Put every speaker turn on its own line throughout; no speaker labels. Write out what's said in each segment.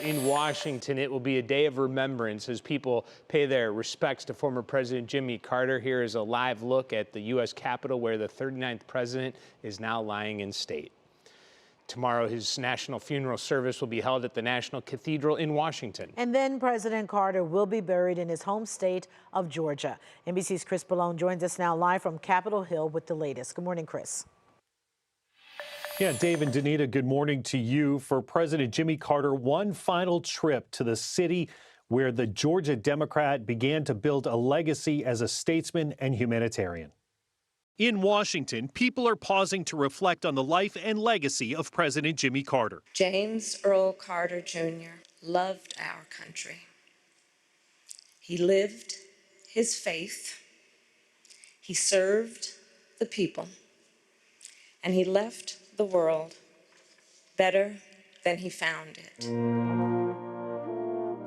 In Washington, it will be a day of remembrance as people pay their respects to former President Jimmy Carter. Here is a live look at the U.S. Capitol, where the 39th president is now lying in state. Tomorrow, his national funeral service will be held at the National Cathedral in Washington.
And then President Carter will be buried in his home state of Georgia. NBC's Chris Pallone joins us now live from Capitol Hill with the latest. Good morning, Chris.
Yeah, Dave and Danita, good morning to you. For President Jimmy Carter, one final trip to the city where the Georgia Democrat began to build a legacy as a statesman and humanitarian. In Washington, people are pausing to reflect on the life and legacy of President Jimmy Carter.
James Earl Carter Jr. loved our country. He lived his faith. He served the people. And he left the world better than he found it.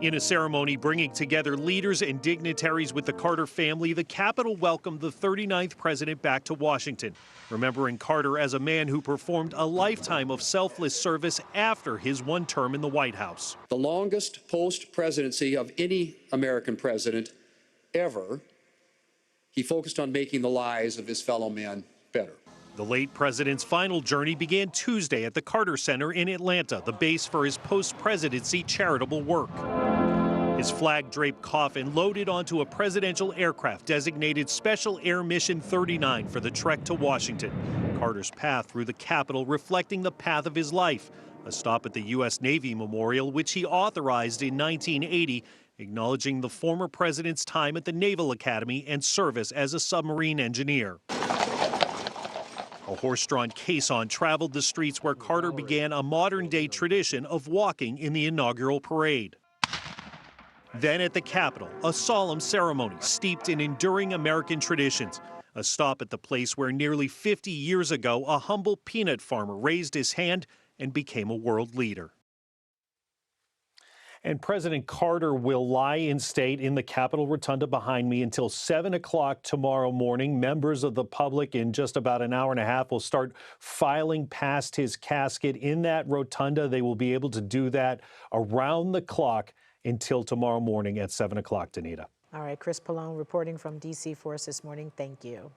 In a ceremony bringing together leaders and dignitaries with the Carter family, the Capitol welcomed the 39th president back to Washington, remembering Carter as a man who performed a lifetime of selfless service after his one term in the White House.
The longest post-presidency of any American president ever, he focused on making the lives of his fellow men better.
The late president's final journey began Tuesday at the Carter Center in Atlanta, the base for his post-presidency charitable work. His flag-draped coffin loaded onto a presidential aircraft designated Special Air Mission 39 for the trek to Washington. Carter's path through the Capitol reflecting the path of his life, a stop at the U.S. Navy Memorial, which he authorized in 1980, acknowledging the former president's time at the Naval Academy and service as a submarine engineer. A horse-drawn caisson traveled the streets where Carter began a modern-day tradition of walking in the inaugural parade. Then at the Capitol, a solemn ceremony steeped in enduring American traditions. A stop at the place where nearly 50 years ago, a humble peanut farmer raised his hand and became a world leader. And President Carter will lie in state in the Capitol Rotunda behind me until 7 o'clock tomorrow morning. Members of the public in just about an hour and a half will start filing past his casket in that rotunda. They will be able to do that around the clock until tomorrow morning at 7 o'clock, Danita.
All right, Chris Pallone reporting from D.C. for us this morning. Thank you.